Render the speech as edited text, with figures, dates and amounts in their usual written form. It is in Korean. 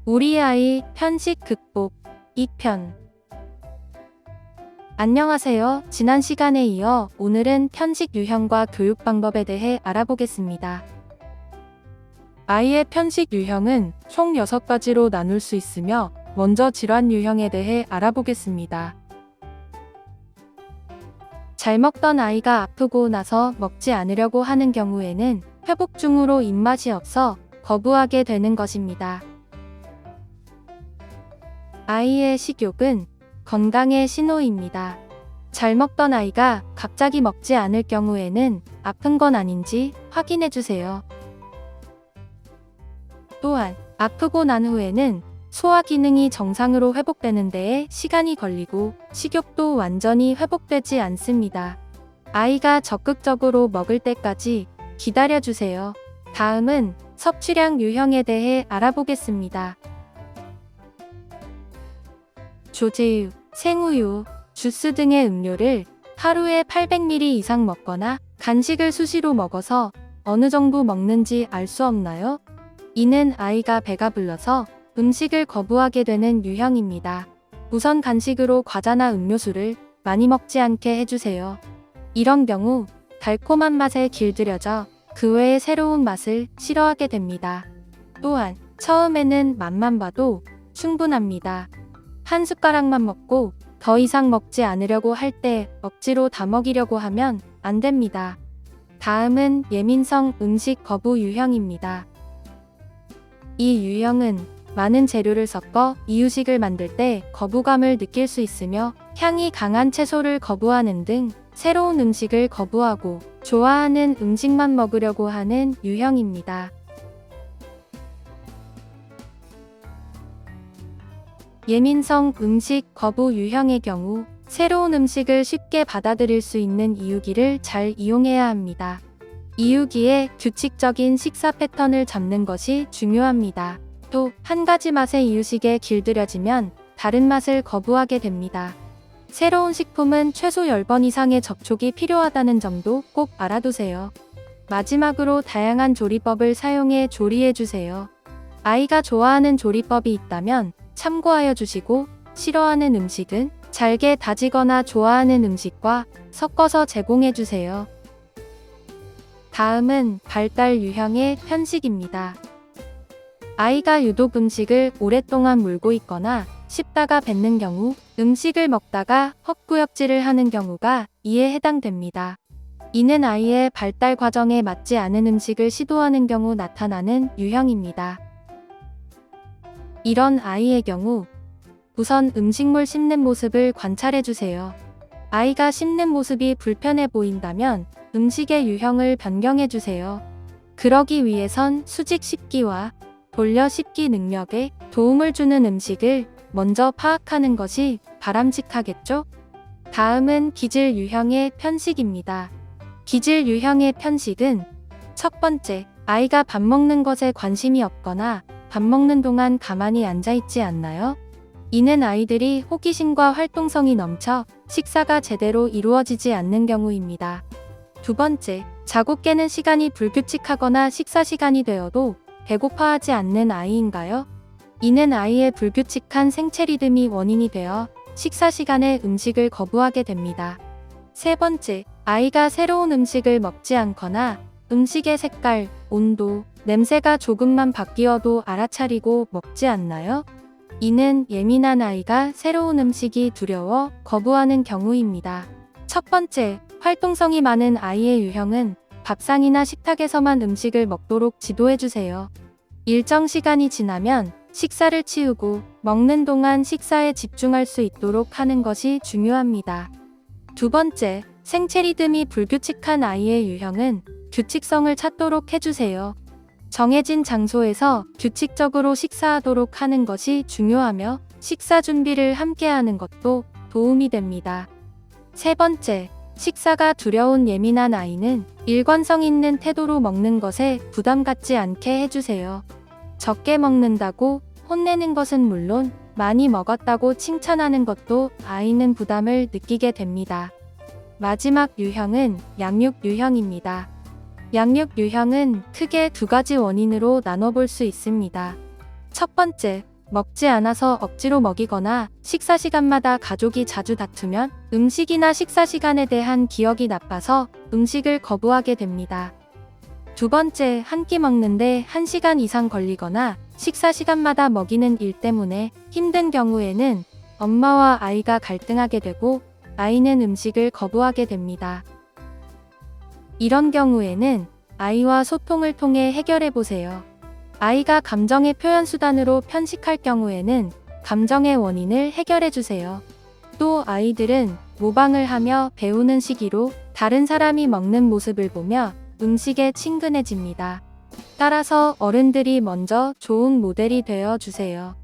우리 아이 편식 극복 2편. 안녕하세요. 지난 시간에 이어 오늘은 편식 유형과 교육 방법에 대해 알아보겠습니다. 아이의 편식 유형은 총 6가지로 나눌 수 있으며 먼저 질환 유형에 대해 알아보겠습니다. 잘 먹던 아이가 아프고 나서 먹지 않으려고 하는 경우에는 회복 중으로 입맛이 없어 거부하게 되는 것입니다. 아이의 식욕은 건강의 신호입니다. 잘 먹던 아이가 갑자기 먹지 않을 경우에는 아픈 건 아닌지 확인해 주세요. 또한 아프고 난 후에는 소화 기능이 정상으로 회복되는 데에 시간이 걸리고 식욕도 완전히 회복되지 않습니다. 아이가 적극적으로 먹을 때까지 기다려 주세요. 다음은 섭취량 유형에 대해 알아보겠습니다. 조제유, 생우유, 주스 등의 음료를 하루에 800ml 이상 먹거나 간식을 수시로 먹어서 어느 정도 먹는지 알 수 없나요? 이는 아이가 배가 불러서 음식을 거부하게 되는 유형입니다. 우선 간식으로 과자나 음료수를 많이 먹지 않게 해주세요. 이런 경우 달콤한 맛에 길들여져 그 외의 새로운 맛을 싫어하게 됩니다. 또한 처음에는 맛만 봐도 충분합니다. 한 숟가락만 먹고 더 이상 먹지 않으려고 할 때 억지로 다 먹이려고 하면 안 됩니다. 다음은 예민성 음식 거부 유형입니다. 이 유형은 많은 재료를 섞어 이유식을 만들 때 거부감을 느낄 수 있으며 향이 강한 채소를 거부하는 등 새로운 음식을 거부하고 좋아하는 음식만 먹으려고 하는 유형입니다. 예민성 음식 거부 유형의 경우 새로운 음식을 쉽게 받아들일 수 있는 이유기를 잘 이용해야 합니다. 이유기에 규칙적인 식사 패턴을 잡는 것이 중요합니다. 또 한 가지 맛의 이유식에 길들여지면 다른 맛을 거부하게 됩니다. 새로운 식품은 최소 10번 이상의 접촉이 필요하다는 점도 꼭 알아두세요. 마지막으로 다양한 조리법을 사용해 조리해 주세요. 아이가 좋아하는 조리법이 있다면 참고하여 주시고 싫어하는 음식은 잘게 다지거나 좋아하는 음식과 섞어서 제공해 주세요. 다음은 발달 유형의 편식입니다. 아이가 유독 음식을 오랫동안 물고 있거나 씹다가 뱉는 경우, 음식을 먹다가 헛구역질을 하는 경우가 이에 해당됩니다. 이는 아이의 발달 과정에 맞지 않은 음식을 시도하는 경우 나타나는 유형입니다. 이런 아이의 경우 우선 음식물 씹는 모습을 관찰해 주세요. 아이가 씹는 모습이 불편해 보인다면 음식의 유형을 변경해 주세요. 그러기 위해선 수직 씹기와 돌려 씹기 능력에 도움을 주는 음식을 먼저 파악하는 것이 바람직하겠죠? 다음은 기질 유형의 편식입니다. 기질 유형의 편식은 첫 번째, 아이가 밥 먹는 것에 관심이 없거나 밥 먹는 동안 가만히 앉아있지 않나요? 이는 아이들이 호기심과 활동성이 넘쳐 식사가 제대로 이루어지지 않는 경우입니다. 두 번째, 자고 깨는 시간이 불규칙하거나 식사 시간이 되어도 배고파하지 않는 아이인가요? 이는 아이의 불규칙한 생체 리듬이 원인이 되어 식사 시간에 음식을 거부하게 됩니다. 세 번째, 아이가 새로운 음식을 먹지 않거나 음식의 색깔, 온도, 냄새가 조금만 바뀌어도 알아차리고 먹지 않나요? 이는 예민한 아이가 새로운 음식이 두려워 거부하는 경우입니다. 첫 번째, 활동성이 많은 아이의 유형은 밥상이나 식탁에서만 음식을 먹도록 지도해주세요. 일정 시간이 지나면 식사를 치우고 먹는 동안 식사에 집중할 수 있도록 하는 것이 중요합니다. 두 번째, 생체 리듬이 불규칙한 아이의 유형은 규칙성을 찾도록 해주세요. 정해진 장소에서 규칙적으로 식사하도록 하는 것이 중요하며 식사 준비를 함께 하는 것도 도움이 됩니다. 세 번째, 식사가 두려운 예민한 아이는 일관성 있는 태도로 먹는 것에 부담 갖지 않게 해주세요. 적게 먹는다고 혼내는 것은 물론 많이 먹었다고 칭찬하는 것도 아이는 부담을 느끼게 됩니다. 마지막 유형은 양육 유형입니다. 양육 유형은 크게 두 가지 원인으로 나눠볼 수 있습니다. 첫 번째, 먹지 않아서 억지로 먹이거나 식사 시간마다 가족이 자주 다투면 음식이나 식사 시간에 대한 기억이 나빠서 음식을 거부하게 됩니다. 두 번째, 한 끼 먹는데 1시간 이상 걸리거나 식사 시간마다 먹이는 일 때문에 힘든 경우에는 엄마와 아이가 갈등하게 되고 아이는 음식을 거부하게 됩니다. 이런 경우에는 아이와 소통을 통해 해결해 보세요. 아이가 감정의 표현 수단으로 편식할 경우에는 감정의 원인을 해결해 주세요. 또 아이들은 모방을 하며 배우는 시기로 다른 사람이 먹는 모습을 보며 음식에 친근해집니다. 따라서 어른들이 먼저 좋은 모델이 되어 주세요.